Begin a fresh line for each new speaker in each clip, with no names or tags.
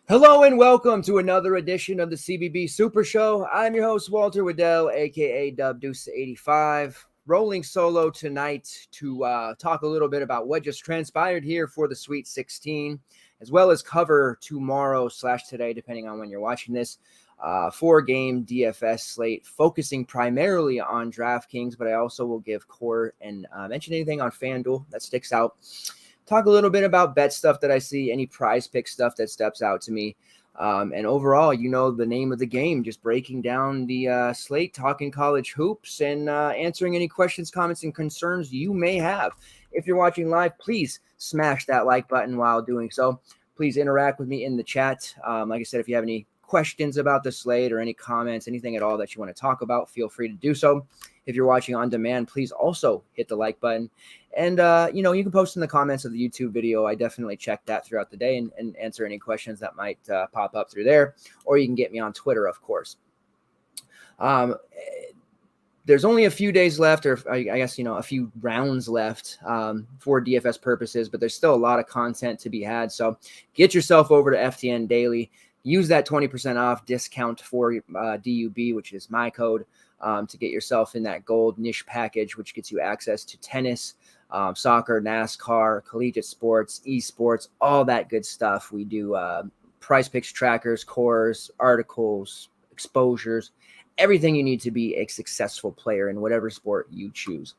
Hello and welcome to another edition of the CBB Super Show. I'm your host, Walter Waddell, aka Dub Deuce 85, rolling solo tonight to talk a little bit about what just transpired here for the Sweet 16, as well as cover tomorrow/today, depending on when you're watching this, 4-game DFS slate, focusing primarily on DraftKings, but I also will give core and mention anything on FanDuel that sticks out. Talk a little bit about bet stuff that I see, any PrizePicks stuff that steps out to me. And overall, you know, the name of the game, just breaking down the slate, talking college hoops, and answering any questions, comments, and concerns you may have. If you're watching live, please smash that like button while doing so. Please interact with me in the chat. Like I said, if you have any questions about the slate or any comments, anything at all that you want to talk about, feel free to do so. If you're watching on demand, please also hit the like button. And, you know, you can post in the comments of the YouTube video. I definitely check that throughout the day and answer any questions that might pop up through there. Or you can get me on Twitter, of course. There's only a few days left, or I guess, you know, a few rounds left for DFS purposes, but there's still a lot of content to be had. So get yourself over to FTN Daily. Use that 20% off discount for DUB, which is my code, to get yourself in that gold niche package, which gets you access to tennis, soccer, NASCAR, collegiate sports, esports, all that good stuff. We do PrizePicks trackers, cores, articles, exposures, everything you need to be a successful player in whatever sport you choose.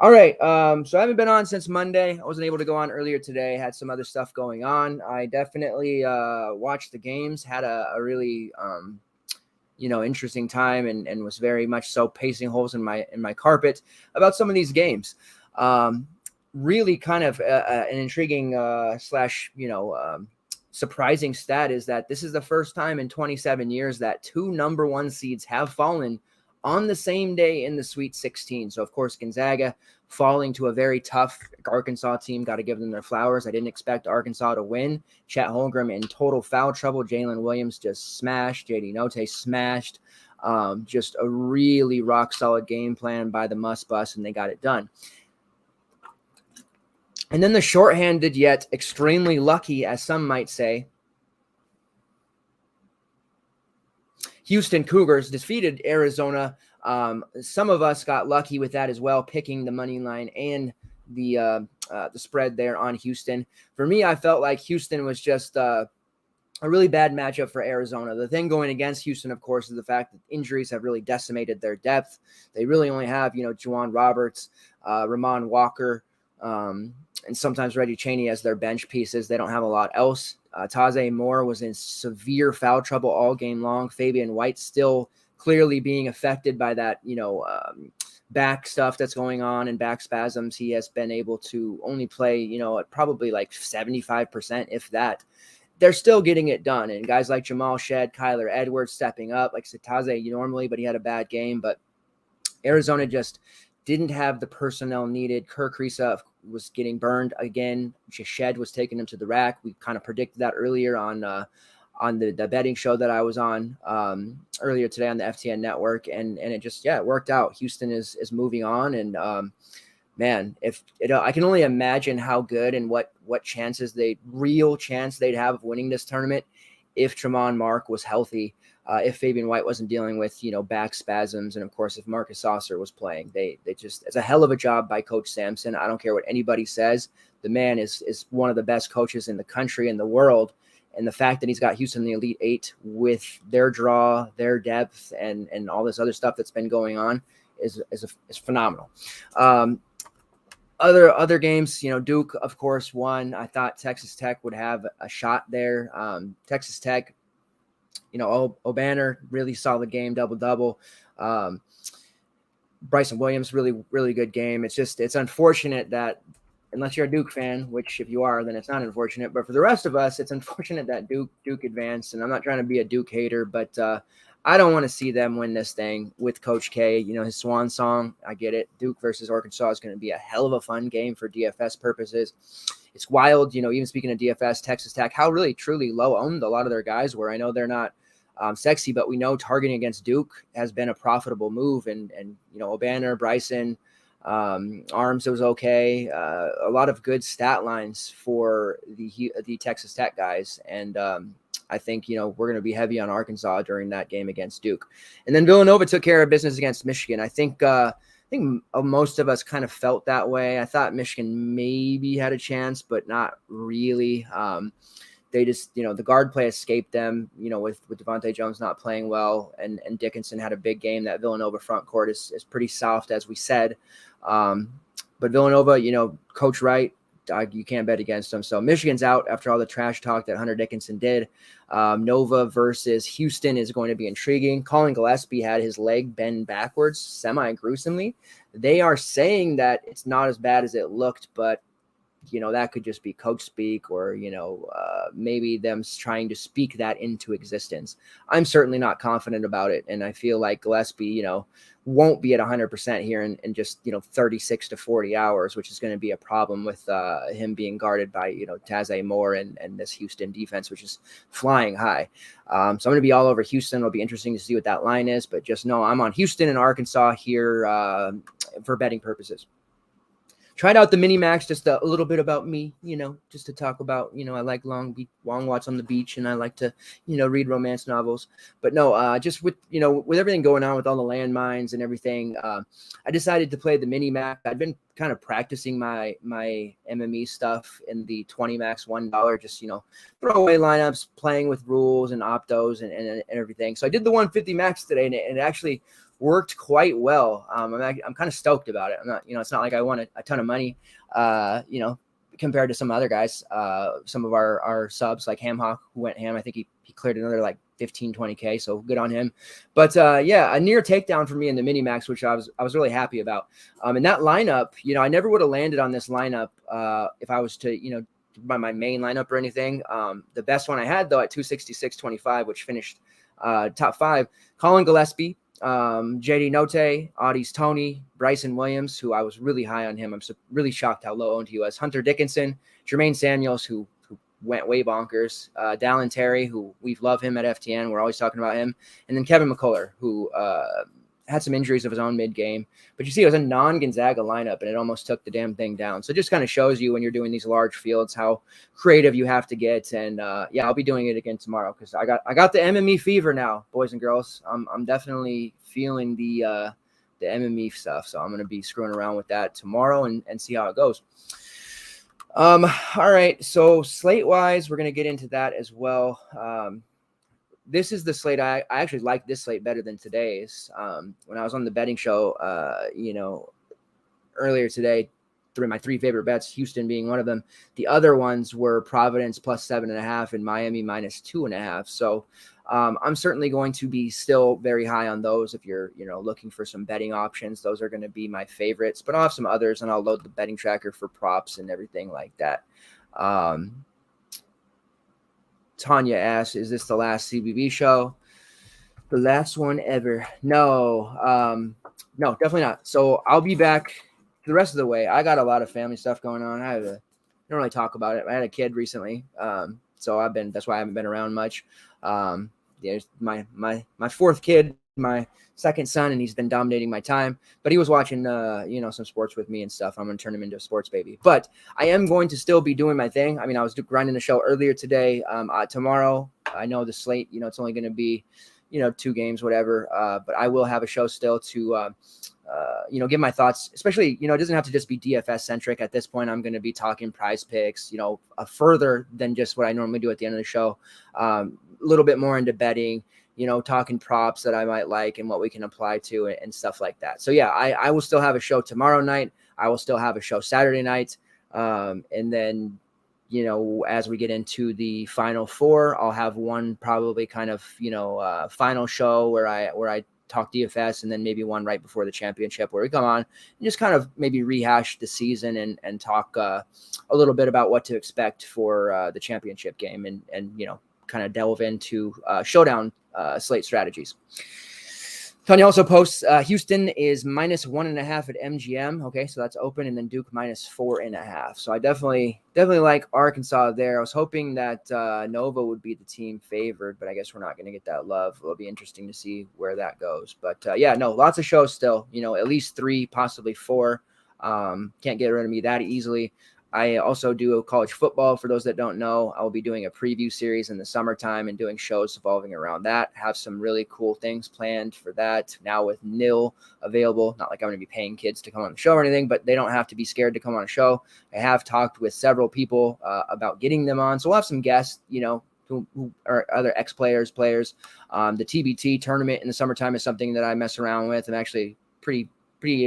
All right, so I haven't been on since Monday. I wasn't able to go on earlier today. Had some other stuff going on. I definitely watched the games, had a really interesting time, and was very much so pacing holes in my carpet about some of these games. Really kind of an intriguing surprising stat is that this is the first time in 27 years that 2 number 1 seeds have fallen on the same day in the Sweet 16. So, of course, Gonzaga falling to a very tough Arkansas team. Got to give them their flowers. I didn't expect Arkansas to win. Chet Holmgren in total foul trouble. Jalen Williams just smashed. JD Note smashed. Just a really rock-solid game plan by the Must Bus, and they got it done. And then the shorthanded yet extremely lucky, as some might say, Houston Cougars defeated Arizona. Some of us got lucky with that as well, picking the money line and the spread there on Houston. For me, I felt like Houston was just a really bad matchup for Arizona. The thing going against Houston, of course, is the fact that injuries have really decimated their depth. They really only have, Juwan Roberts, Ramon Walker, and sometimes Reggie Chaney as their bench pieces. They don't have a lot else. Taze Moore was in severe foul trouble all game long. Fabian White still clearly being affected by that, back stuff that's going on and back spasms. He has been able to only play, at probably like 75%, if that. They're still getting it done. And guys like Jamal Shed, Kyler Edwards stepping up. Like Taze normally, but he had a bad game. But Arizona just didn't have the personnel needed. Kirk Risa was getting burned again. Shed was taking him to the rack. We kind of predicted that earlier on the betting show that I was on earlier today on the FTN Network, and it just it worked out. Houston is moving on, and man, if I can only imagine how good and what real chance they'd have of winning this tournament if Tremont Mark was healthy. If Fabian White wasn't dealing with, back spasms, and of course, if Marcus Saucer was playing, they just, it's a hell of a job by Coach Sampson. I don't care what anybody says. The man is one of the best coaches in the country and the world. And the fact that he's got Houston in the Elite Eight with their draw, their depth, and all this other stuff that's been going on is phenomenal. Other games, Duke, of course, won. I thought Texas Tech would have a shot there. Texas Tech, O'Banner, really solid game, double-double. Bryson Williams, really, really good game. It's unfortunate that, unless you're a Duke fan, which if you are, then it's not unfortunate. But for the rest of us, it's unfortunate that Duke advanced. And I'm not trying to be a Duke hater, but I don't want to see them win this thing with Coach K. His swan song, I get it. Duke versus Arkansas is going to be a hell of a fun game for DFS purposes. It's wild, even speaking of DFS, Texas Tech, how really, truly low-owned a lot of their guys were. I know they're not sexy, but we know targeting against Duke has been a profitable move. And O'Banner, Bryson, Arms was okay. A lot of good stat lines for the Texas Tech guys. And I think, we're going to be heavy on Arkansas during that game against Duke. And then Villanova took care of business against Michigan. I think most of us kind of felt that way. I thought Michigan maybe had a chance, but not really. They just, the guard play escaped them, with Devontae Jones not playing well, and Dickinson had a big game. That Villanova front court is pretty soft, as we said. But Villanova, Coach Wright, you can't bet against them. So Michigan's out after all the trash talk that Hunter Dickinson did. Nova versus Houston is going to be intriguing. Colin Gillespie had his leg bend backwards semi-gruesomely. They are saying that it's not as bad as it looked, but that could just be coach speak, or, maybe them trying to speak that into existence. I'm certainly not confident about it. And I feel like Gillespie, won't be at 100% here in just, 36 to 40 hours, which is going to be a problem with him being guarded by, Taze Moore and this Houston defense, which is flying high. So I'm going to be all over Houston. It'll be interesting to see what that line is, but just know I'm on Houston and Arkansas here for betting purposes. Tried out the mini max, just a little bit about me, just to talk about, I like long walks on the beach, and I like to, read romance novels. But no, just with everything going on with all the landmines and everything, I decided to play the mini max. I've been kind of practicing my MME stuff in the 20 max $1, just, throwaway lineups, playing with rules and optos and everything. So I did the 150 max today, and it actually worked quite well. I'm kind of stoked about it. I'm not, it's not like I won a ton of money, compared to some other guys, some of our subs like Hamhawk, who went ham. I think he cleared another like 15, 20K. So good on him. But a near takedown for me in the mini max, which I was really happy about. And that lineup, I never would have landed on this lineup if I was to, by my main lineup or anything. The best one I had though at 266.25, which finished top 5, Colin Gillespie, JD Note, Audie's Tony, Bryson Williams, who I was really high on him. I'm really shocked how low owned he was. Hunter Dickinson, Jermaine Samuels, who went way bonkers. Dallin Terry, who we love him at FTN. We're always talking about him. And then Kevin McCullough, who had some injuries of his own mid-game. But you see, it was a non-Gonzaga lineup, and it almost took the damn thing down. So it just kind of shows you when you're doing these large fields how creative you have to get. And I'll be doing it again tomorrow because I got the MME fever now, boys and girls. I'm definitely feeling the MME stuff. So I'm going to be screwing around with that tomorrow and see how it goes. All right. So slate-wise, we're going to get into that as well. This is the slate. I actually like this slate better than today's. When I was on the betting show, earlier today, through my 3 favorite bets, Houston being one of them. The other ones were Providence plus 7.5 and Miami minus 2.5. So I'm certainly going to be still very high on those. If you're, looking for some betting options, those are going to be my favorites, but I'll have some others and I'll load the betting tracker for props and everything like that. Tanya asks, is this the last CBB show? The last one ever? No, definitely not. So I'll be back the rest of the way. I got a lot of family stuff going on. I don't really talk about it. I had a kid recently. So that's why I haven't been around much. There's my 4th kid, my 2nd son, and he's been dominating my time, but he was watching, some sports with me and stuff. I'm going to turn him into a sports baby, but I am going to still be doing my thing. I mean, I was grinding the show earlier today. Tomorrow, I know the slate, it's only going to be, 2 games, whatever. But I will have a show still to, give my thoughts, especially, it doesn't have to just be DFS centric. At this point, I'm going to be talking PrizePicks, further than just what I normally do at the end of the show. A little bit more into betting, talking props that I might like and what we can apply to it and stuff like that. So yeah, I will still have a show tomorrow night. I will still have a show Saturday night. And then, as we get into the Final Four, I'll have one probably kind of, final show where I talk DFS, and then maybe one right before the championship where we come on and just kind of maybe rehash the season and talk a little bit about what to expect for the championship game and kind of delve into showdown slate strategies. Tanya also posts Houston is minus 1.5 at MGM. Okay, so that's open, and then Duke minus 4.5. So I definitely like Arkansas there. I was hoping that Nova would be the team favored, but I guess we're not going to get that love. It'll be interesting to see where that goes. But lots of shows still. At least 3, possibly 4 Can't get rid of me that easily. I also do college football. For those that don't know, I will be doing a preview series in the summertime and doing shows evolving around that. Have some really cool things planned for that. Now with NIL available, not like I'm going to be paying kids to come on the show or anything, but they don't have to be scared to come on a show. I have talked with several people about getting them on. So we'll have some guests, who are other ex-players, players. The TBT tournament in the summertime is something that I mess around with. I'm actually pretty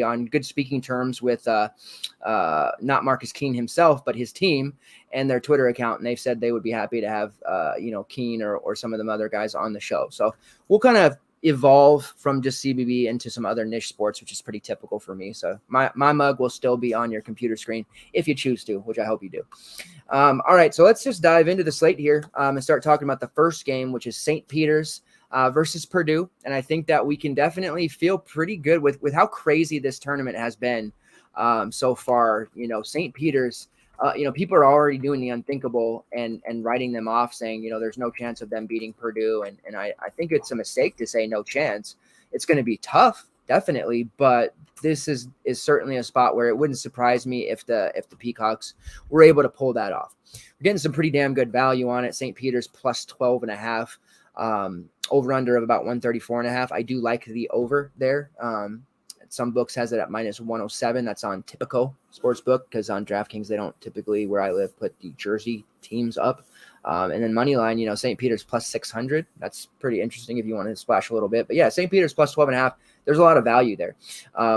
on good speaking terms with not Marcus Keene himself, but his team and their Twitter account. And they've said they would be happy to have, Keene or some of them other guys on the show. So we'll kind of evolve from just CBB into some other niche sports, which is pretty typical for me. So my mug will still be on your computer screen if you choose to, which I hope you do. All right, so let's just dive into the slate here and start talking about the first game, which is St. Peter's versus Purdue. And I think that we can definitely feel pretty good with how crazy this tournament has been so far. St. Peter's, people are already doing the unthinkable and writing them off, saying, there's no chance of them beating Purdue. And I think it's a mistake to say no chance. It's going to be tough, definitely, but this is certainly a spot where it wouldn't surprise me if the Peacocks were able to pull that off. We're getting some pretty damn good value on it. St. Peter's plus 12.5. Over under of about 134.5. I do like the over there. Some books has it at minus 107. That's on typical sportsbook, because on DraftKings they don't typically, where I live, put the Jersey teams up. And then money line, St. Peter's plus 600. That's pretty interesting if you want to splash a little bit. But yeah, St. Peter's plus 12.5. There's a lot of value there.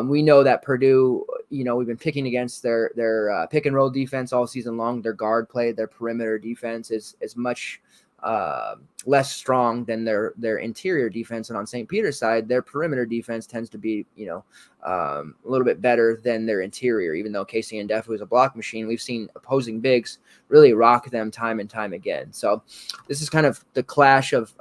We know that Purdue, we've been picking against their pick and roll defense all season long. Their guard play, their perimeter defense is much less strong than their interior defense. And on St. Peter's side, their perimeter defense tends to be, a little bit better than their interior. Even though Casey and Defu is a block machine, we've seen opposing bigs really rock them time and time again. So this is kind of the clash of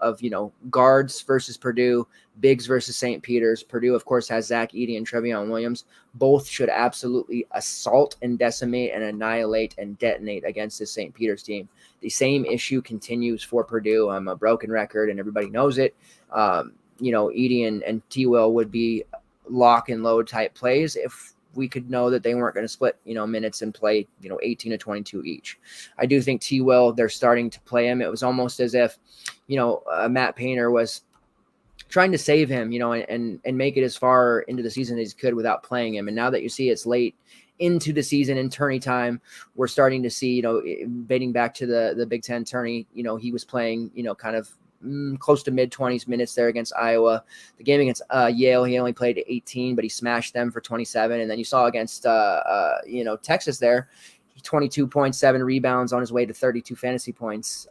guards versus Purdue, bigs versus St. Peter's. Purdue, of course, has Zach Edey and Trevion Williams. Both should absolutely assault and decimate and annihilate and detonate against this St. Peter's team. The same issue continues for Purdue. I'm a broken record, and everybody knows it. Edey and T-Will would be lock and load type plays if we could know that they weren't going to split, minutes and play, 18 to 22 each. I do think T-Will, they're starting to play him. It was almost as if, Matt Painter was trying to save him, and make it as far into the season as he could without playing him. And now that you see it's late into the season in tourney time, we're starting to see, dating back to the Big Ten tourney, he was playing, kind of close to mid-20s minutes there against Iowa. The game against Yale, he only played 18, but he smashed them for 27. And then you saw against, Texas there, 22.7 rebounds on his way to 32 fantasy points.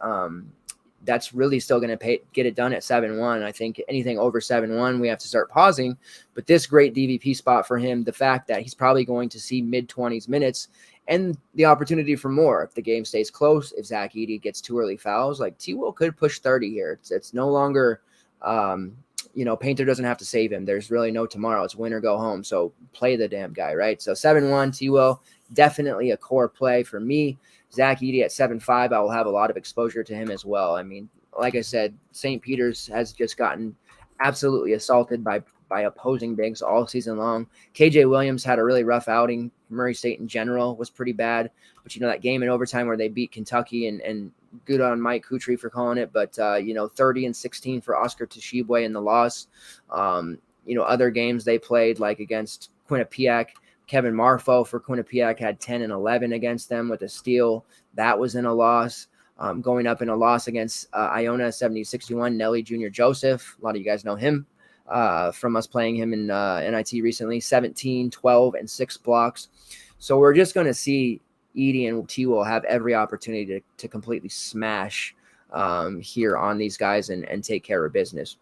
That's really still going to get it done at 7-1. I think anything over 7-1, we have to start pausing. But this great DVP spot for him, the fact that he's probably going to see mid-20s minutes and the opportunity for more. If the game stays close, if Zach Edey gets too early fouls, like T-Will could push 30 here. It's no longer, Painter doesn't have to save him. There's really no tomorrow. It's win or go home. So play the damn guy, right? So 7-1, T-Will, definitely a core play for me. Zach Edey at 7.5, I will have a lot of exposure to him as well. I mean, like I said, St. Peter's has just gotten absolutely assaulted by opposing bigs all season long. KJ Williams had a really rough outing. Murray State in general was pretty bad. But, that game in overtime where they beat Kentucky, and good on Mike Kutry for calling it. But, 30 and 16 for Oscar Tshiebwe in the loss. Other games they played, like against Quinnipiac, Kevin Marfo for Quinnipiac had 10 and 11 against them with a steal. That was in a loss. Going up in a loss against Iona 70-61, Nelly Jr. Joseph. A lot of you guys know him from us playing him in NIT recently. 17, 12, and 6 blocks. So we're just going to see Edey and T-Will have every opportunity to completely smash here on these guys and take care of business.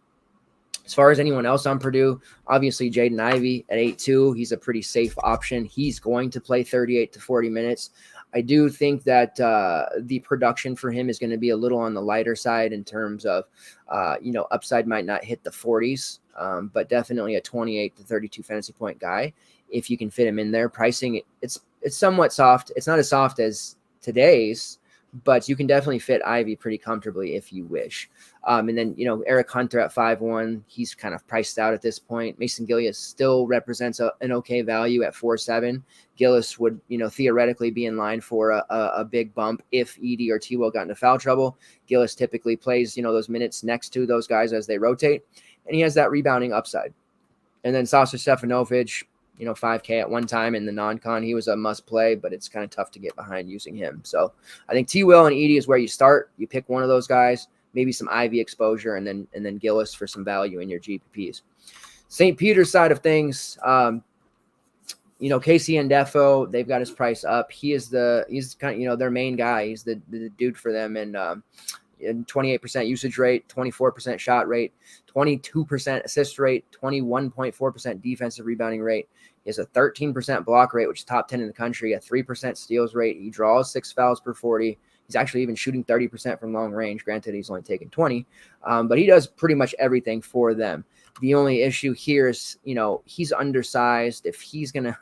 As far as anyone else on Purdue, obviously Jaden Ivey at 8.2, he's a pretty safe option. He's going to play 38 to 40 minutes. I do think that the production for him is going to be a little on the lighter side in terms of, upside might not hit the 40s, but definitely a 28 to 32 fantasy point guy. If you can fit him in there, pricing, it's somewhat soft. It's not as soft as today's, but you can definitely fit Ivy pretty comfortably if you wish. And then, Eric Hunter at 5-1, he's kind of priced out at this point. Mason Gillies still represents an okay value at 4-7. Gillis would, theoretically be in line for a big bump if Edey or T-Will got into foul trouble. Gillis typically plays, those minutes next to those guys as they rotate, and he has that rebounding upside. And then Sasha Stefanovic, 5K at one time in the non-con. He was a must play, but it's kind of tough to get behind using him. So I think T-Will and Edey is where you start. You pick one of those guys, maybe some Ivy exposure, and then Gillis for some value in your GPPs. St. Peter's side of things, Casey Ndefo, they've got his price up. He's kind of, their main guy. He's the dude for them. And 28% usage rate, 24% shot rate, 22% assist rate, 21.4% defensive rebounding rate. He has a 13% block rate, which is top 10 in the country, a 3% steals rate. He draws 6 fouls per 40. He's actually even shooting 30% from long range. Granted, he's only taken 20, but he does pretty much everything for them. The only issue here is, he's undersized. If he's gonna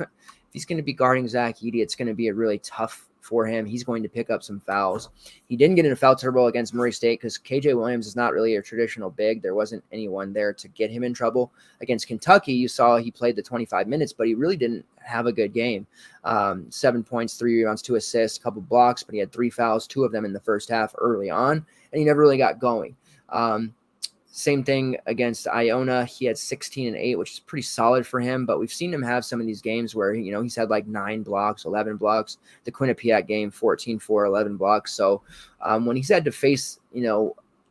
be guarding Zach Edey, it's gonna be a really tough for him. He's going to pick up some fouls. He didn't get in a foul trouble against Murray State because KJ Williams is not really a traditional big. There wasn't anyone there to get him in trouble. Against Kentucky, you saw he played the 25 minutes, but he really didn't have a good game. 7 points, 3 rebounds, 2 assists, a couple blocks, but he had 3 fouls, 2 of them in the first half early on, and he never really got going. Same thing against Iona. He had 16 and 8, which is pretty solid for him, but we've seen him have some of these games where, he's had like 9 blocks, 11 blocks. The Quinnipiac game, 14-4, 11 blocks. So when he's had to face,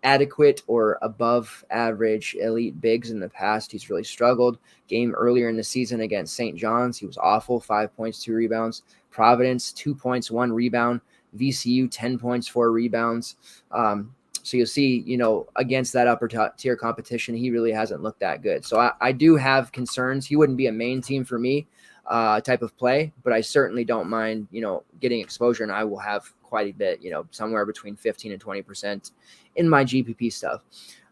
adequate or above average elite bigs in the past, he's really struggled. Game earlier in the season against St. John's, he was awful, 5 points, 2 rebounds. Providence, 2 points, 1 rebound. VCU, 10 points, 4 rebounds. So you'll see, against that upper tier competition, he really hasn't looked that good. So I do have concerns. He wouldn't be a main team for me type of play, but I certainly don't mind, getting exposure, and I will have quite a bit, somewhere between 15 and 20% in my GPP stuff.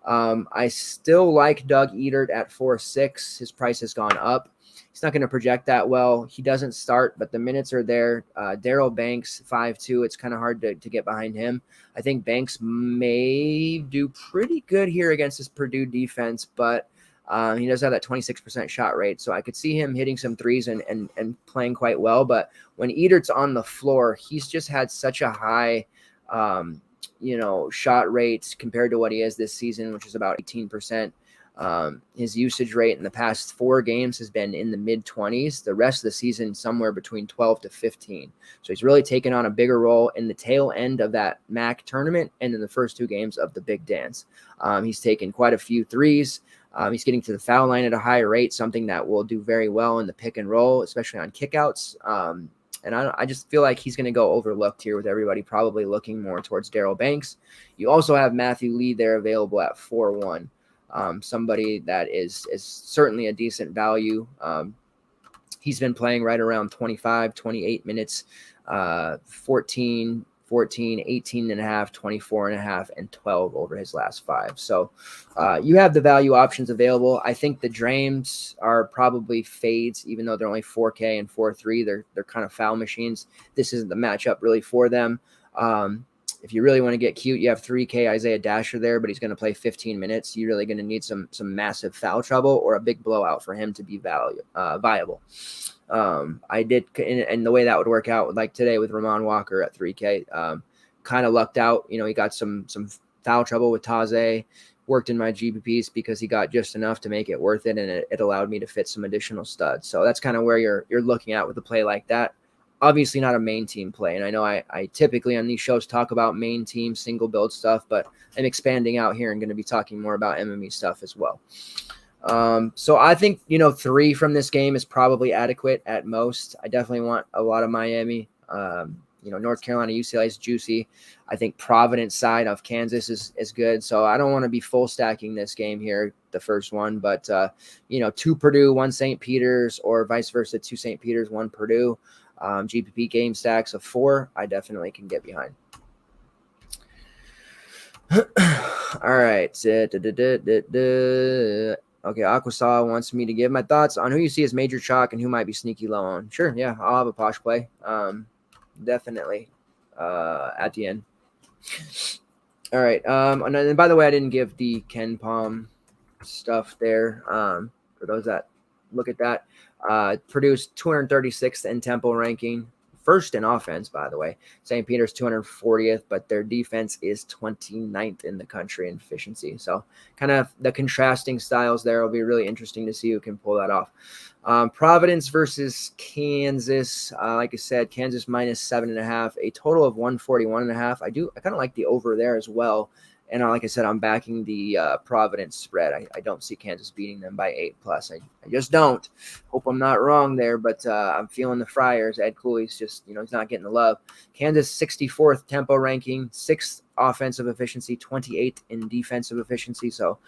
I still like Doug Edert at 4-6. His price has gone up. He's not going to project that well. He doesn't start, but the minutes are there. Daryl Banks, 5-2. It's kind of hard to get behind him. I think Banks may do pretty good here against this Purdue defense, but he does have that 26% shot rate. So I could see him hitting some threes and playing quite well. But when Edert's on the floor, he's just had such a high, shot rate compared to what he is this season, which is about 18%. His usage rate in the past 4 games has been in the mid-20s. The rest of the season, somewhere between 12 to 15. So he's really taken on a bigger role in the tail end of that MAC tournament and in the first 2 games of the Big Dance. He's taken quite a few threes. He's getting to the foul line at a higher rate, something that will do very well in the pick and roll, especially on kickouts. And I just feel like he's going to go overlooked here with everybody probably looking more towards Daryl Banks. You also have Matthew Lee there available at 4-1. Somebody that is certainly a decent value. He's been playing right around 25, 28 minutes, 14, 18 and a half, 24 and a half, and 12 over his last 5. So you have the value options available. I think the Drames are probably fades, even though they're only 4K and 4-3. They're kind of foul machines. This isn't the matchup really for them. If you really want to get cute, you have 3K Isaiah Dasher there, but he's going to play 15 minutes. You're really going to need some massive foul trouble or a big blowout for him to be viable. I did, and the way that would work out, like today with Ramon Walker at 3K, kind of lucked out. He got some foul trouble with Taze, worked in my GPPs because he got just enough to make it worth it, and it allowed me to fit some additional studs. So that's kind of where you're looking at with a play like that. Obviously not a main team play. And I know I typically on these shows talk about main team single build stuff, but I'm expanding out here and going to be talking more about MME stuff as well. So I think, 3 from this game is probably adequate at most. I definitely want a lot of Miami. North Carolina, UCLA is juicy. I think Providence side of Kansas is good. So I don't want to be full stacking this game here, the first one, but 2 Purdue, 1 St. Peter's, or vice versa, 2 St. Peter's, 1 Purdue. GPP game stacks of 4, I definitely can get behind. All right. Okay, Aquasaw wants me to give my thoughts on who you see as major chalk and who might be sneaky low on. Sure, yeah, I'll have a posh play. Definitely at the end. All right. And then, by the way, I didn't give the Ken Palm stuff there. For those that look at that, produced 236th in tempo ranking, first in offense, by the way. St. Peter's 240th, but their defense is 29th in the country in efficiency. So kind of the contrasting styles there will be really interesting to see who can pull that off. Providence versus Kansas. Like I said, Kansas -7.5, a total of 141.5. I kind of like the over there as well. And like I said, I'm backing the Providence spread. I don't see Kansas beating them by 8+. I just don't. Hope I'm not wrong there, but I'm feeling the Friars. Ed Cooley's just, he's not getting the love. Kansas 64th tempo ranking, 6th offensive efficiency, 28th in defensive efficiency. So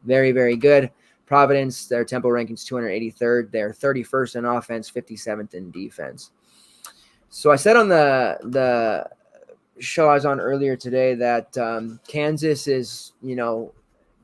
very, very good. Providence, their tempo rankings 283rd. They're 31st in offense, 57th in defense. So I said on the show I was on earlier today that Kansas is,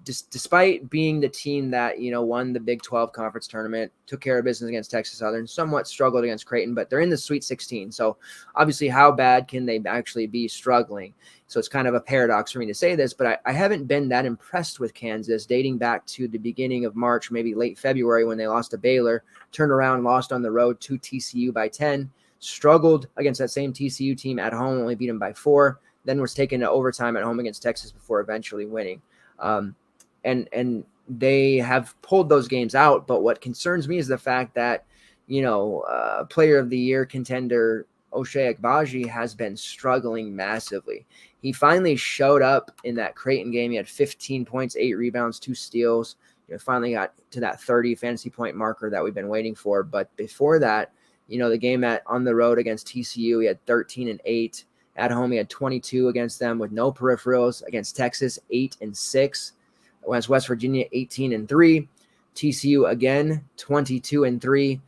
despite being the team that, won the Big 12 conference tournament, took care of business against Texas Southern, somewhat struggled against Creighton, but they're in the Sweet 16. So obviously how bad can they actually be struggling? So it's kind of a paradox for me to say this, but I haven't been that impressed with Kansas dating back to the beginning of March, maybe late February when they lost to Baylor, turned around, lost on the road to TCU by 10, struggled against that same TCU team at home, only beat them by 4, then was taken to overtime at home against Texas before eventually winning. And they have pulled those games out. But what concerns me is the fact that, player of the year contender Ochai Agbaji has been struggling massively. He finally showed up in that Creighton game. He had 15 points, 8 rebounds, 2 steals. Finally got to that 30 fantasy point marker that we've been waiting for. But before that, the game on the road against TCU, he had 13 and 8. At home, he had 22 against them with no peripherals. Against Texas, 8 and 6. Against West Virginia, 18 and 3. TCU again, 22 and 3.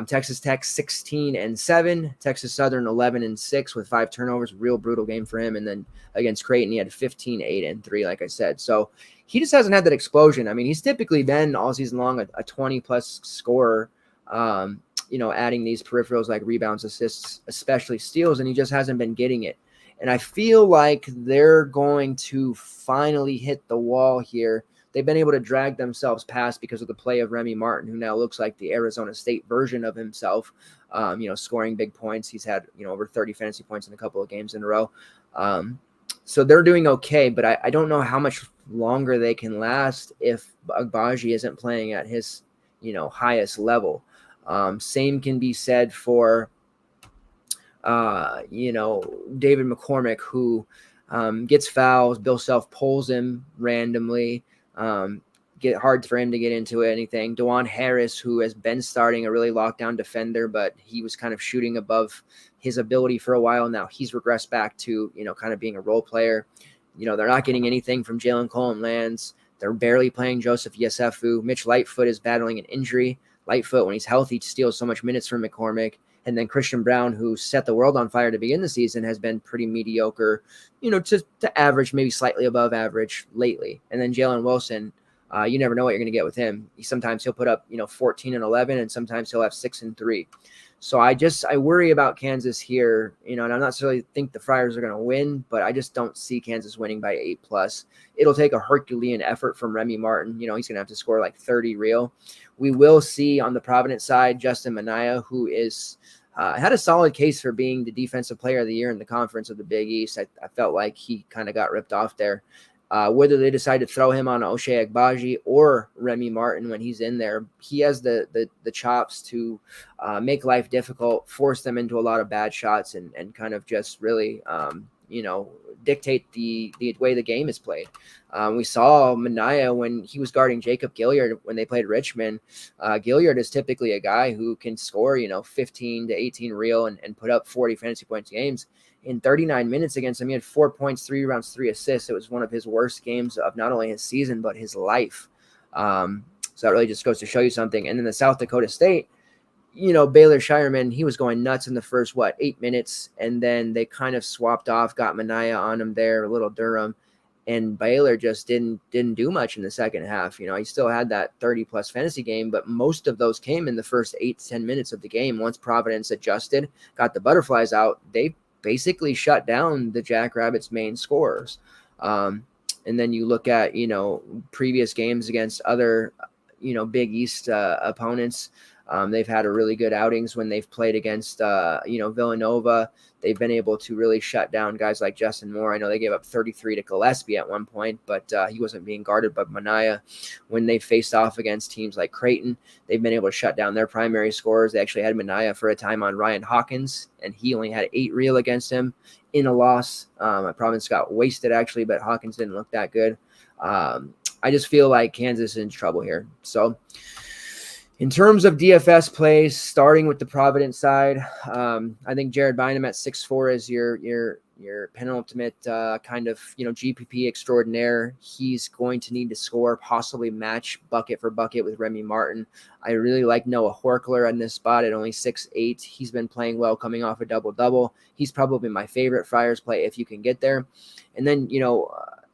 Texas Tech, 16 and 7. Texas Southern, 11 and 6 with 5 turnovers. Real brutal game for him. And then against Creighton, he had 15, 8 and 3, like I said. So he just hasn't had that explosion. I mean, he's typically been all season long a 20-plus scorer, adding these peripherals like rebounds, assists, especially steals, and he just hasn't been getting it. And I feel like they're going to finally hit the wall here. They've been able to drag themselves past because of the play of Remy Martin, who now looks like the Arizona State version of himself, scoring big points. He's had, over 30 fantasy points in a couple of games in a row. So they're doing okay, but I don't know how much longer they can last if Agbaji isn't playing at his, highest level. Same can be said for, David McCormick, who gets fouls. Bill Self pulls him randomly. Get hard for him to get into anything. DeJuan Harris, who has been starting a really lockdown defender, but he was kind of shooting above his ability for a while. Now he's regressed back to, kind of being a role player. They're not getting anything from Jalen Cohen-Lands. They're barely playing Joseph Yesufu. Mitch Lightfoot is battling an injury. Lightfoot, when he's healthy, steals so much minutes from McCormick. And then Christian Brown, who set the world on fire to begin the season, has been pretty mediocre, to average, maybe slightly above average lately. And then Jalen Wilson, you never know what you're going to get with him. Sometimes he'll put up, 14 and 11, and sometimes he'll have 6 and 3. So I worry about Kansas here, and I'm not necessarily think the Friars are going to win, but I just don't see Kansas winning by 8+. It'll take a Herculean effort from Remy Martin. He's going to have to score like 30 real. We will see on the Providence side, Justin Manaya, who is had a solid case for being the defensive player of the year in the conference of the Big East. I felt like he kind of got ripped off there. Whether they decide to throw him on Ochai Agbaji or Remy Martin when he's in there, he has the chops to make life difficult, force them into a lot of bad shots, and kind of just really, dictate the way the game is played. We saw Manaya when he was guarding Jacob Gilyard when they played Richmond. Gilyard is typically a guy who can score, 15 to 18 real and put up 40 fantasy points games. In 39 minutes against him, he had 4 points, 3 rebounds, 3 assists. It was one of his worst games of not only his season, but his life. So that really just goes to show you something. And then the South Dakota State, Baylor Shireman, he was going nuts in the first, 8 minutes. And then they kind of swapped off, got Manaya on him there, a little Durham. And Baylor just didn't do much in the second half. He still had that 30-plus fantasy game, but most of those came in the first 8 to 10 minutes of the game. Once Providence adjusted, got the butterflies out, they basically shut down the Jackrabbits' main scorers. And then you look at, previous games against other, Big East opponents. They've had a really good outings when they've played against, Villanova. They've been able to really shut down guys like Justin Moore. I know they gave up 33 to Gillespie at one point, but he wasn't being guarded by Manaya. When they faced off against teams like Creighton, they've been able to shut down their primary scorers. They actually had Manaya for a time on Ryan Hawkins, and he only had 8 real against him in a loss. Providence got wasted, actually, but Hawkins didn't look that good. I just feel like Kansas is in trouble here. So in terms of DFS plays, starting with the Providence side, I think Jared Bynum at 6'4" is your penultimate kind of, GPP extraordinaire. He's going to need to score, possibly match bucket for bucket with Remy Martin. I really like Noah Horkler in this spot at only 6'8". He's been playing well coming off a double-double. He's probably my favorite Friars play if you can get there. And then,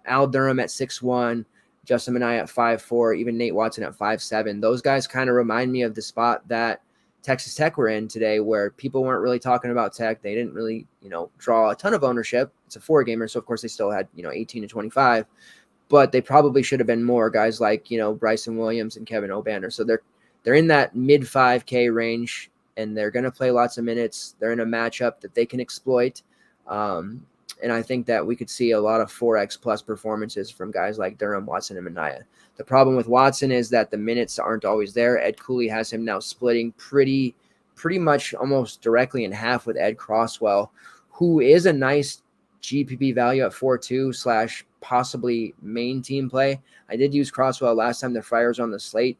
Al Durham at 6'1", Justin Manaya at 5'4", even Nate Watson at 5'7". Those guys kind of remind me of the spot that Texas Tech were in today, where people weren't really talking about Tech. They didn't really, draw a ton of ownership. It's a 4-gamer, so of course they still had, 18 to 25, but they probably should have been more guys like, Bryson Williams and Kevin Obanor. So they're in that mid 5K range, and they're going to play lots of minutes. They're in a matchup that they can exploit. And I think that we could see a lot of 4X plus performances from guys like Durham, Watson, and Manaya. The problem with Watson is that the minutes aren't always there. Ed Cooley has him now splitting pretty much almost directly in half with Ed Crosswell, who is a nice GPP value at 4.2 / possibly main team play. I did use Crosswell last time the Friars were on the slate.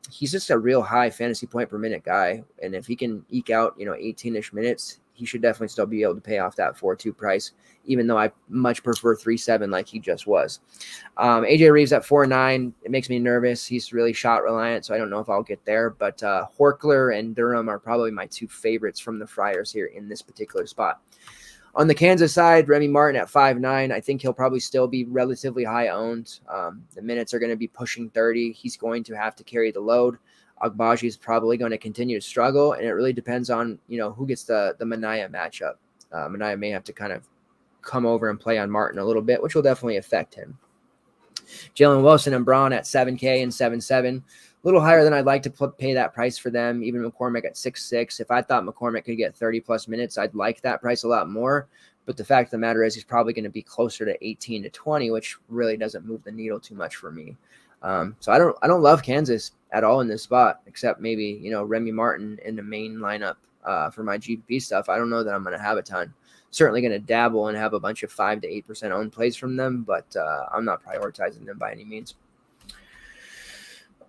He's just a real high fantasy point per minute guy. And if he can eke out, 18-ish minutes, he should definitely still be able to pay off that 4.2 price, even though I much prefer 3.7 like he just was. AJ Reeves at 4.9. It makes me nervous. He's really shot reliant, so I don't know if I'll get there. But Horkler and Durham are probably my 2 favorites from the Friars here in this particular spot. On the Kansas side, Remy Martin at 5'9". I think he'll probably still be relatively high owned. The minutes are going to be pushing 30. He's going to have to carry the load. Agbaji is probably going to continue to struggle, and it really depends on, who gets the Manaya matchup. Manaya may have to kind of come over and play on Martin a little bit, which will definitely affect him. Jalen Wilson and Braun at 7K and 7.7. A little higher than I'd like to pay that price for them. Even McCormick at 6.6. If I thought McCormick could get 30-plus minutes, I'd like that price a lot more. But the fact of the matter is he's probably going to be closer to 18 to 20, which really doesn't move the needle too much for me. So I don't love Kansas at all in this spot, except maybe, Remy Martin in the main lineup for my GPP stuff. I don't know that I'm going to have a ton. Certainly going to dabble and have a bunch of 5 to 8% owned plays from them, but I'm not prioritizing them by any means.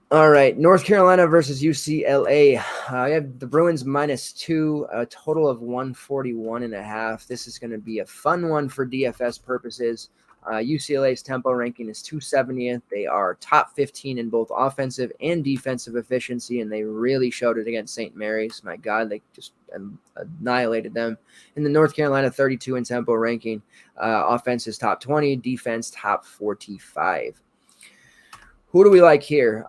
All right, North Carolina versus UCLA. I have the Bruins -2, a total of 141.5. This is going to be a fun one for DFS purposes. UCLA's tempo ranking is 270th. They are top 15 in both offensive and defensive efficiency, and they really showed it against St. Mary's. My God, they just annihilated them. In the North Carolina 32 in tempo ranking, offense is top 20, defense top 45. Who do we like here?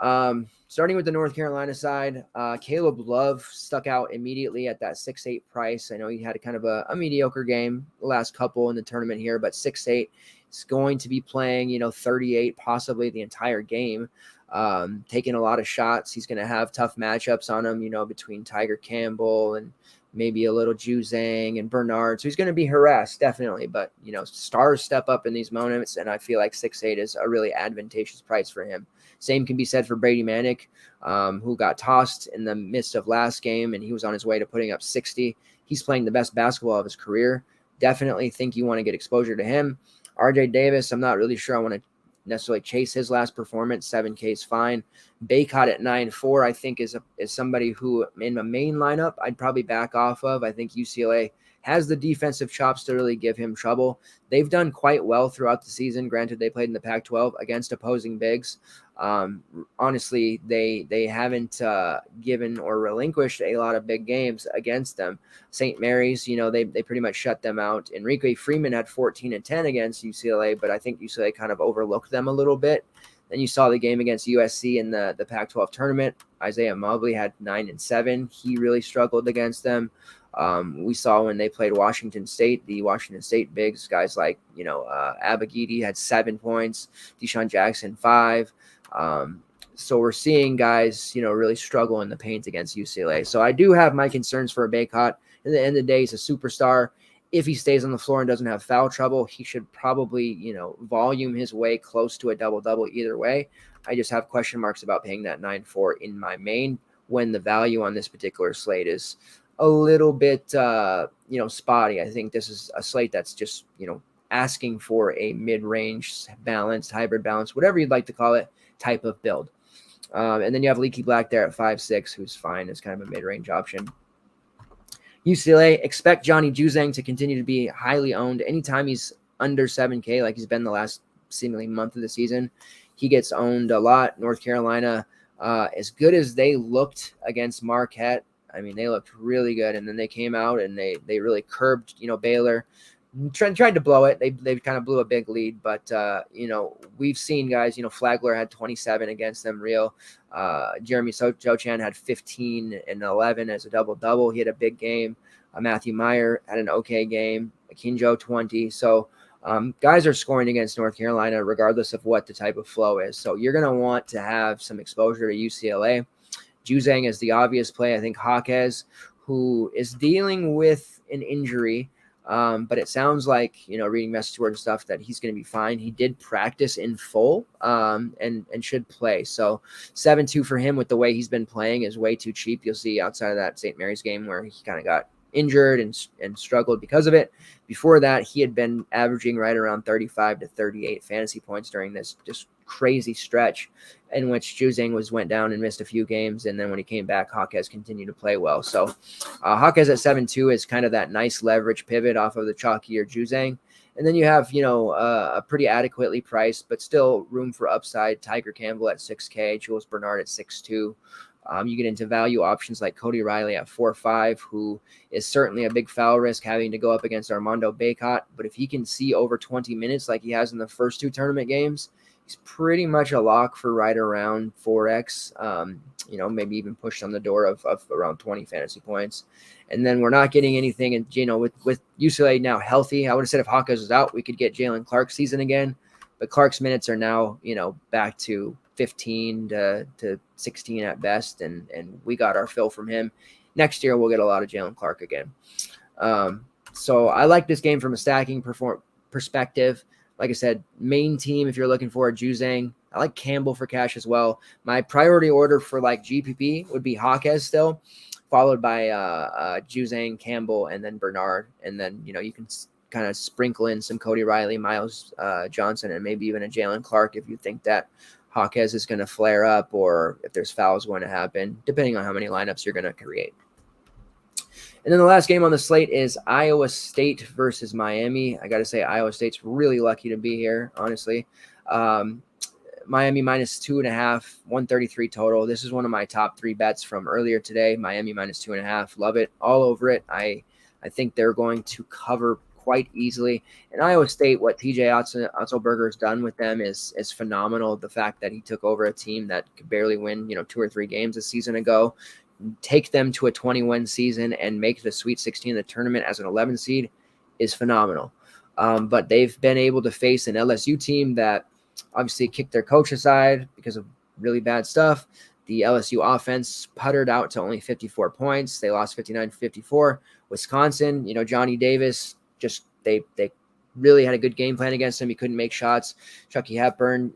Starting with the North Carolina side, Caleb Love stuck out immediately at that 6.8 price. I know he had kind of a mediocre game the last couple in the tournament here, but 6.8 is going to be playing, 38, possibly the entire game, taking a lot of shots. He's going to have tough matchups on him, between Tiger Campbell and maybe a little Juzang and Bernard. So he's going to be harassed, definitely. But, stars step up in these moments, and I feel like 6.8 is a really advantageous price for him. Same can be said for Brady Manick, who got tossed in the midst of last game, and he was on his way to putting up 60. He's playing the best basketball of his career. Definitely think you want to get exposure to him. RJ Davis, I'm not really sure I want to necessarily chase his last performance. 7K is fine. Baycott at 9.4, I think is somebody who in my main lineup I'd probably back off of. I think UCLA has the defensive chops to really give him trouble. They've done quite well throughout the season. Granted, they played in the Pac-12 against opposing bigs. Honestly, they haven't given or relinquished a lot of big games against them. St. Mary's, they pretty much shut them out. Enrique Freeman had 14 and 10 against UCLA, but I think UCLA kind of overlooked them a little bit. Then you saw the game against USC in the Pac-12 tournament. Isaiah Mobley had 9 and 7. He really struggled against them. We saw when they played Washington State, the Washington State bigs, guys like, Abagidi had 7 points, Deshaun Jackson 5. So we're seeing guys, really struggle in the paint against UCLA. So I do have my concerns for Bacot. At the end of the day, he's a superstar. If he stays on the floor and doesn't have foul trouble, he should probably, volume his way close to a double-double either way. I just have question marks about paying that 9-4 in my main when the value on this particular slate is a little bit, spotty. I think this is a slate that's just, asking for a mid-range balanced, hybrid balance, whatever you'd like to call it, type of build. And then you have Leaky Black there at 5'6", who's fine as kind of a mid-range option. UCLA, expect Johnny Juzang to continue to be highly owned. Anytime he's under 7K, like he's been the last seemingly month of the season, he gets owned a lot. North Carolina, as good as they looked against Marquette, I mean, they looked really good. And then they came out and they really curbed, Baylor. Tried to blow it. They kind of blew a big lead, but we've seen guys. Flagler had 27 against them. Real. Jeremy Sochan had 15 and 11 as a double. He had a big game. Matthew Meyer had an okay game. Akinjo 20. So guys are scoring against North Carolina regardless of what the type of flow is. So you're going to want to have some exposure to UCLA. Juzang is the obvious play. I think Jaquez, who is dealing with an injury. But it sounds like, reading message board and stuff, that he's going to be fine. He did practice in full and should play. So 7-2 for him with the way he's been playing is way too cheap. You'll see outside of that St. Mary's game where he kind of got injured and struggled because of it. Before that, he had been averaging right around 35 to 38 fantasy points during this just crazy stretch in which Juzang went down and missed a few games. And then when he came back, Jaquez continued to play well. So Jaquez at 7-2 is kind of that nice leverage pivot off of the chalkier Juzang. And then you have, a pretty adequately priced, but still room for upside. Tiger Campbell at 6K, Jules Bernard at 6'2". You get into value options like Cody Riley at 4'5", who is certainly a big foul risk having to go up against Armando Bacot. But if he can see over 20 minutes like he has in the first 2 tournament games, he's pretty much a lock for right around 4X, maybe even pushed on the door of around 20 fantasy points. And then we're not getting anything. And, with UCLA now healthy, I would have said if Hawkins was out, we could get Jalen Clark's season again. But Clark's minutes are now, back to 15 to 16 at best. And we got our fill from him. Next year, we'll get a lot of Jalen Clark again. So I like this game from a stacking perspective. Like I said, main team, if you're looking for a Juzang, I like Campbell for cash as well. My priority order for like GPP would be Jaquez still, followed by Juzang, Campbell, and then Bernard. And then, you can kind of sprinkle in some Cody Riley, Miles Johnson, and maybe even a Jalen Clark if you think that Jaquez is going to flare up or if there's fouls going to happen, depending on how many lineups you're going to create. And then the last game on the slate is Iowa State versus Miami. I got to say, Iowa State's really lucky to be here, honestly. Miami minus 2.5, 133 total. This is one of my top 3 bets from earlier today. Miami minus 2.5. Love it. All over it. I think they're going to cover quite easily. And Iowa State, what TJ Otzelberger has done with them is phenomenal. The fact that he took over a team that could barely win, 2 or 3 games a season ago, take them to a 20-win season and make the Sweet 16 of the tournament as an 11 seed is phenomenal. But they've been able to face an LSU team that obviously kicked their coach aside because of really bad stuff. The LSU offense puttered out to only 54 points. They lost 59-54. Wisconsin, Johnny Davis, just they really had a good game plan against him. He couldn't make shots. Chucky Hepburn,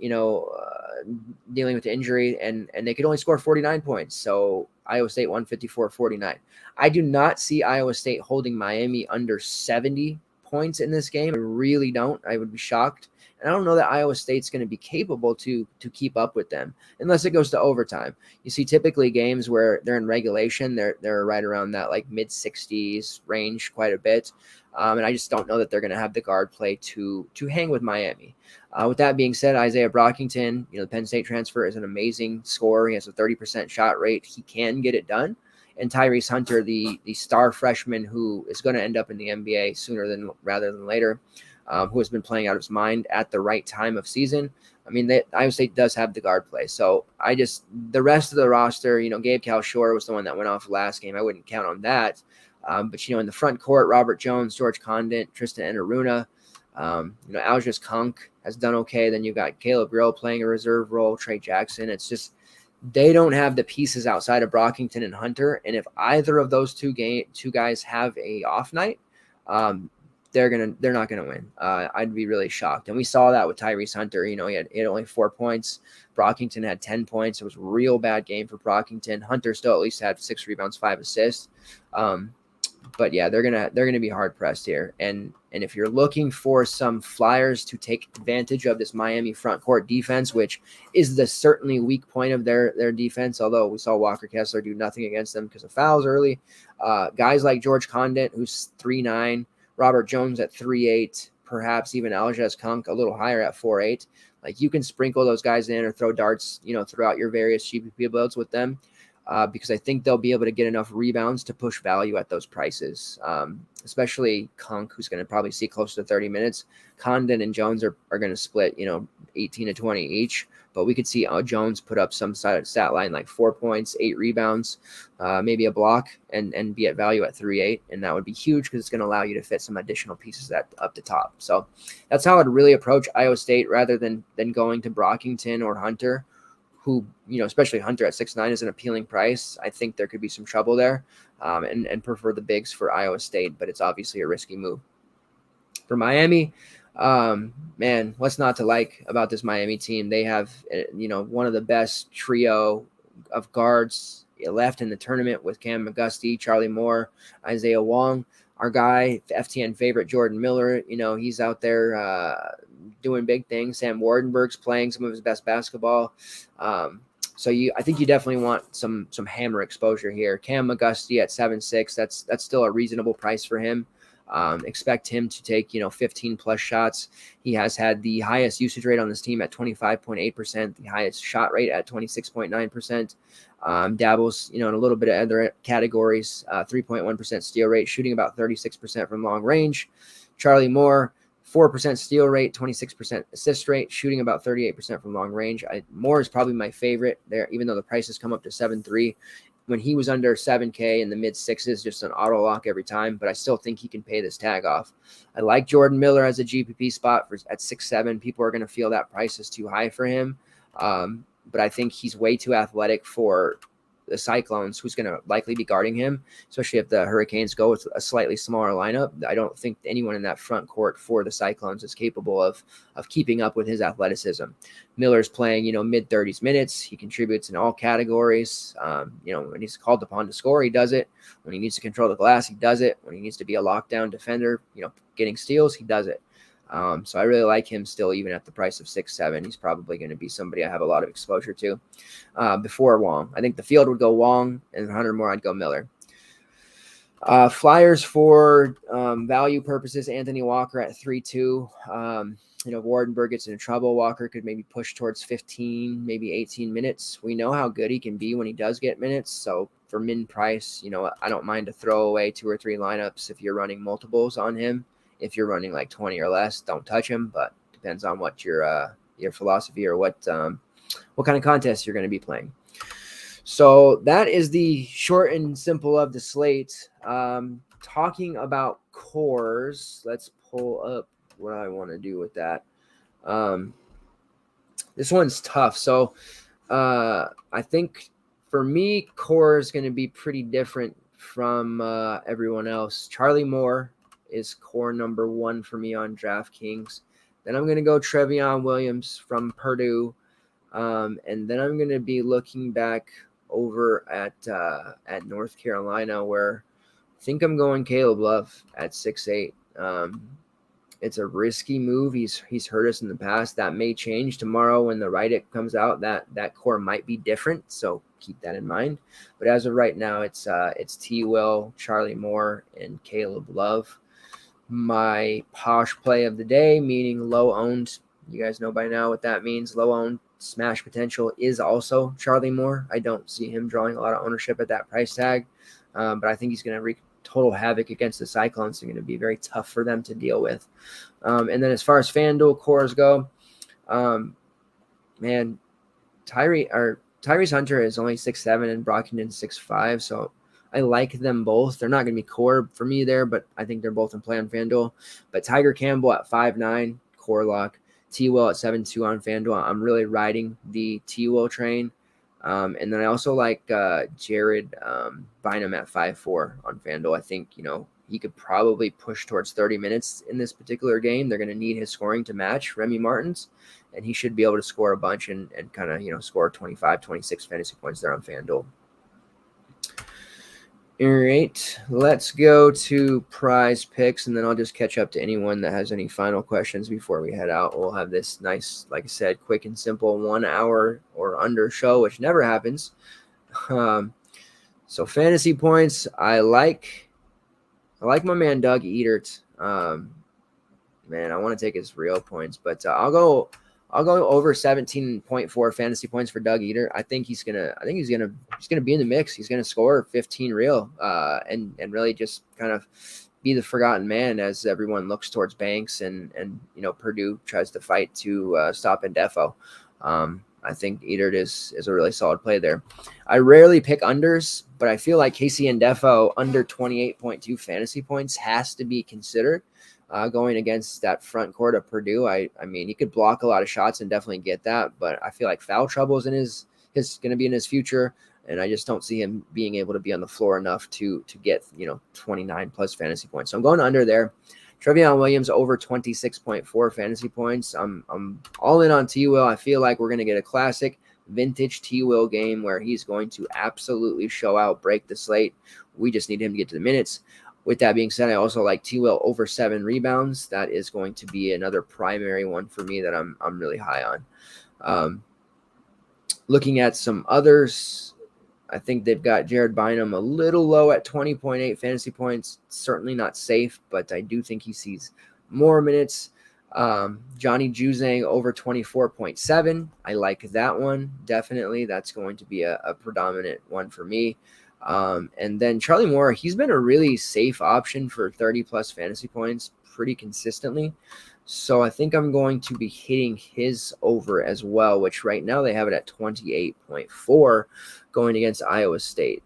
dealing with the injury, and they could only score 49 points. So Iowa State 154-49. I do not see Iowa State holding Miami under 70 points in this game. I really don't. I would be shocked. And I don't know that Iowa State's going to be capable to keep up with them unless it goes to overtime. You see typically games where they're in regulation, they're right around that like mid-60s range quite a bit. And I just don't know that they're going to have the guard play to hang with Miami. With that being said, Isaiah Brockington, the Penn State transfer, is an amazing scorer. He has a 30% shot rate. He can get it done. And Tyrese Hunter, the star freshman who is going to end up in the NBA sooner rather than later, who has been playing out of his mind at the right time of season. I mean, Iowa State does have the guard play. So the rest of the roster, Gabe Kalshore was the one that went off last game. I wouldn't count on that. But, in the front court, Robert Jones, George Condit, Tristan Enaruna, Algius Kunk has done okay. Then you've got Caleb Grill playing a reserve role, Trey Jackson. It's just they don't have the pieces outside of Brockington and Hunter. And if either of those two guys have a off night, they're not gonna win. I'd be really shocked. And we saw that with Tyrese Hunter. He had only 4 points. Brockington had 10 points. It was a real bad game for Brockington. Hunter still at least had 6 rebounds, 5 assists. But yeah, they're gonna be hard pressed here. And if you're looking for some flyers to take advantage of this Miami front court defense, which is the certainly weak point of their defense, although we saw Walker Kessler do nothing against them because of fouls early. Guys like George Condit, who's 3'9", Robert Jones at 3'8", perhaps even Algius Kunk a little higher at 4'8". Like, you can sprinkle those guys in or throw darts, throughout your various GPP builds with them. Because I think they'll be able to get enough rebounds to push value at those prices, especially Kunk, who's going to probably see close to 30 minutes. Condon and Jones are going to split, 18 to 20 each. But we could see Jones put up some stat line like 4 points, 8 rebounds, maybe a block, and be at value at 3.8. And that would be huge because it's going to allow you to fit some additional pieces up the top. So that's how I'd really approach Iowa State rather than going to Brockington or Hunter, who, especially Hunter at 6'9" is an appealing price. I think there could be some trouble there, and prefer the bigs for Iowa State, but it's obviously a risky move. For Miami, man, what's not to like about this Miami team? They have, one of the best trio of guards left in the tournament with Cam McGusty, Charlie Moore, Isaiah Wong. Our guy, FTN favorite, Jordan Miller, he's out there doing big things. Sam Wardenberg's playing some of his best basketball. So I think you definitely want some hammer exposure here. Cam McGusty at 7'6", that's still a reasonable price for him. Expect him to take 15 plus shots. He has had the highest usage rate on this team at 25.8%, the highest shot rate at 26.9%. Dabbles in a little bit of other categories. 3.1% steal rate, shooting about 36% from long range. Charlie Moore, 4% steal rate, 26% assist rate, shooting about 38% from long range. Moore is probably my favorite there, even though the price has come up to 7.3. When he was under 7K in the mid sixes, just an auto lock every time, but I still think he can pay this tag off. I like Jordan Miller as a GPP spot at 6'7". People are going to feel that price is too high for him. But I think he's way too athletic for the Cyclones, who's going to likely be guarding him, especially if the Hurricanes go with a slightly smaller lineup. I don't think anyone in that front court for the Cyclones is capable of keeping up with his athleticism. Miller's playing, mid-30s minutes. He contributes in all categories. When he's called upon to score, he does it. When he needs to control the glass, he does it. When he needs to be a lockdown defender, getting steals, he does it. So I really like him still, even at the price of 6'7". He's probably going to be somebody I have a lot of exposure to before Wong. I think the field would go Wong, and Hunter Moore, I'd go Miller. Flyers for value purposes, Anthony Walker at 3.2. Wardenberg gets into trouble. Walker could maybe push towards 15, maybe 18 minutes. We know how good he can be when he does get minutes. So for min price, I don't mind to throw away 2 or 3 lineups if you're running multiples on him. If you're running like 20 or less, don't touch him, but depends on what your philosophy or what kind of contest you're going to be playing. So that is the short and simple of the slate. Talking about cores, let's pull up what I want to do with that. This one's tough. So I think for me, core is going to be pretty different from everyone else. Charlie Moore is core number 1 for me on DraftKings. Then I'm going to go Trevion Williams from Purdue. And then I'm going to be looking back over at North Carolina, where I think I'm going Caleb Love at 6'8". It's a risky move. He's hurt us in the past. That may change tomorrow when the write-up comes out. That core might be different, so keep that in mind. But as of right now, it's T. Will, Charlie Moore, and Caleb Love. My posh play of the day, meaning low owned. You guys know by now what that means. Low owned smash potential is also Charlie Moore. I don't see him drawing a lot of ownership at that price tag, but I think he's going to wreak total havoc against the Cyclones. They're going to be very tough for them to deal with. And then as far as FanDuel cores go, Tyrese Hunter is only 6'7" and Brockington 6'5", so I like them both. They're not going to be core for me there, but I think they're both in play on FanDuel. But Tiger Campbell at 5'9", core lock. T-Will at 7.2 on FanDuel. I'm really riding the T-Will train. And then I also like Jared Bynum at 5'4" on FanDuel. I think, he could probably push towards 30 minutes in this particular game. They're going to need his scoring to match Remy Martin's, and he should be able to score a bunch and kind of, score 25, 26 fantasy points there on FanDuel. All right, let's go to PrizePicks, and then I'll just catch up to anyone that has any final questions before we head out. We'll have this nice, like I said, quick and simple 1 hour or under show, which never happens. So fantasy points, I like my man Doug Edert. Man, I want to take his real points, but I'll go over 17.4 fantasy points for Doug Edert. I think he's gonna be in the mix. He's gonna score 15 real, and really just kind of be the forgotten man as everyone looks towards Banks and Purdue tries to fight to stop Ndefo. I think Edert is a really solid play there. I rarely pick unders, but I feel like Casey Ndefo under 28.2 fantasy points has to be considered. Going against that front court of Purdue. I mean, he could block a lot of shots and definitely get that, but I feel like foul trouble is going to be in his future, and I just don't see him being able to be on the floor enough to get 29 plus fantasy points. So I'm going under there. Trevion Williams over 26.4 fantasy points. I'm all in on T-Will. I feel like we're going to get a classic vintage T-Will game where he's going to absolutely show out, break the slate. We just need him to get to the minutes. With that being said, I also like T-Will over 7 rebounds. That is going to be another primary one for me that I'm really high on. Looking at some others, I think they've got Jared Bynum a little low at 20.8 fantasy points. Certainly not safe, but I do think he sees more minutes. Johnny Juzang over 24.7. I like that one. Definitely. That's going to be a predominant one for me. And then Charlie Moore, he's been a really safe option for 30 plus fantasy points pretty consistently. So I think I'm going to be hitting his over as well, which right now they have it at 28.4 going against Iowa State.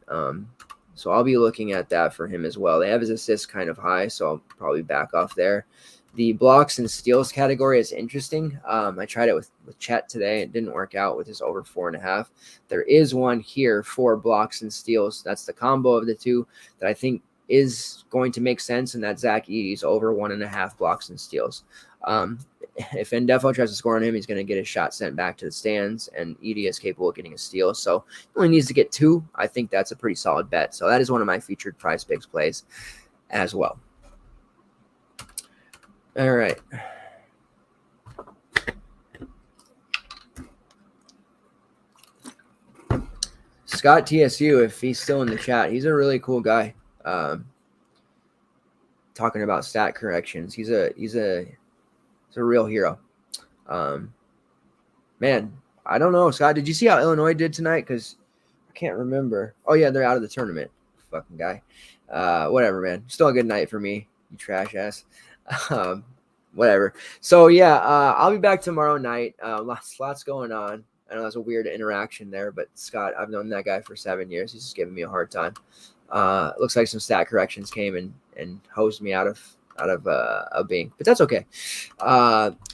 So I'll be looking at that for him as well. They have his assists kind of high, so I'll probably back off there. The blocks and steals category is interesting. I tried it with Chet today. It didn't work out with his over 4.5. There is one here for blocks and steals. That's the combo of the two that I think is going to make sense, and that's Zach Edey's over 1.5 blocks and steals. If Ndefo tries to score on him, he's going to get his shot sent back to the stands, and Edey is capable of getting a steal. So he only needs to get 2. I think that's a pretty solid bet. So that is one of my featured PrizePicks plays as well. All right. Scott TSU, if he's still in the chat, he's a really cool guy. Talking about stat corrections, he's a real hero. Man, I don't know, Scott. Did you see how Illinois did tonight? Because I can't remember. Oh yeah, they're out of the tournament. Fucking guy. Whatever, man. Still a good night for me. You trash ass. Whatever. So yeah, I'll be back tomorrow night. Lots going on. I know that's a weird interaction there, but Scott, I've known that guy for 7 years. He's just giving me a hard time. Looks like some stat corrections came and hosed me out of a Bing, but that's okay.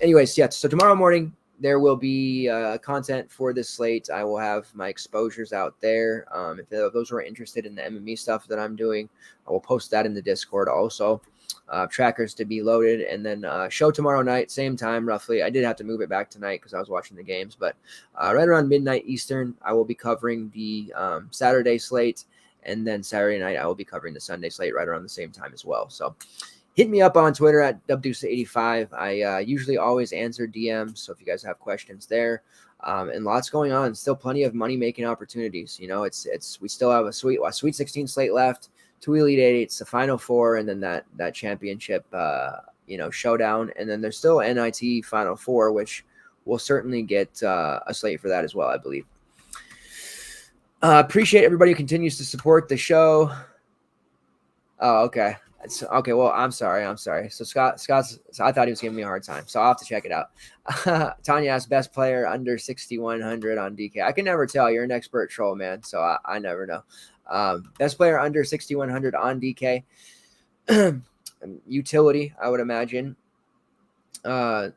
Anyways, yeah. So tomorrow morning there will be content for this slate. I will have my exposures out there. If those who are interested in the MME stuff that I'm doing, I will post that in the Discord also. Trackers to be loaded, and then show tomorrow night, same time roughly. I did have to move it back tonight because I was watching the games, but right around midnight Eastern, I will be covering the Saturday slate, and then Saturday night I will be covering the Sunday slate right around the same time as well. So hit me up on Twitter at Dubdusa85. I usually always answer DMs, so if you guys have questions there, and lots going on, still plenty of money making opportunities. You know, it's we still have a Sweet 16 slate left. 2 Elite Eights, the Final Four, and then that championship, showdown. And then there's still NIT Final Four, which we'll certainly get a slate for that as well, I believe. Appreciate everybody who continues to support the show. Oh, okay. Okay, well, I'm sorry. So Scott's, I thought he was giving me a hard time, so I'll have to check it out. Tanya asked best player under 6,100 on DK. I can never tell. You're an expert troll, man, so I never know. Best player under 6,100 on DK. Utility, I would imagine. I'm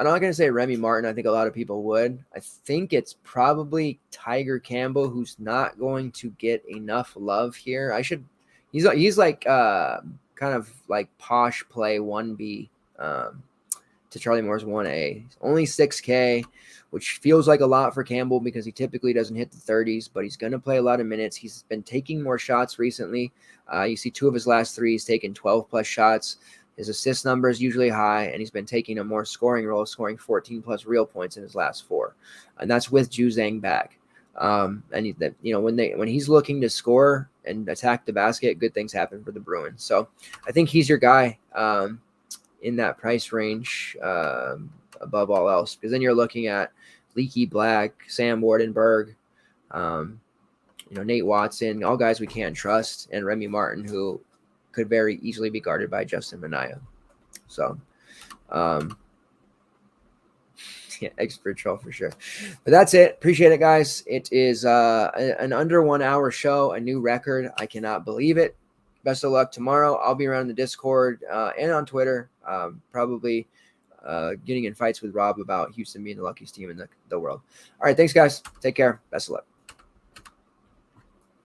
not going to say Remy Martin. I think a lot of people would. I think it's probably Tiger Campbell, who's not going to get enough love here. He's like kind of like posh play 1B to Charlie Moore's 1A. Only 6K, which feels like a lot for Campbell because he typically doesn't hit the 30s, but he's going to play a lot of minutes. He's been taking more shots recently. You see 2 of his last 3, he's taken 12-plus shots. His assist number is usually high, and he's been taking a more scoring role, scoring 14-plus real points in his last 4. And that's with Juzang back. And when he's looking to score and attack the basket, good things happen for the Bruins. So I think he's your guy in that price range above all else, because then you're looking at Leaky Black, Sam Wardenberg, Nate Watson, all guys we can't trust, and Remy Martin, who could very easily be guarded by Justin Manaya. So, expert troll for sure. But that's it. Appreciate it, guys. It is an under 1 hour show, a new record. I cannot believe it. Best of luck tomorrow. I'll be around the Discord and on Twitter, probably getting in fights with Rob about Houston being the luckiest team in the world. All right, thanks, guys. Take care. Best of luck.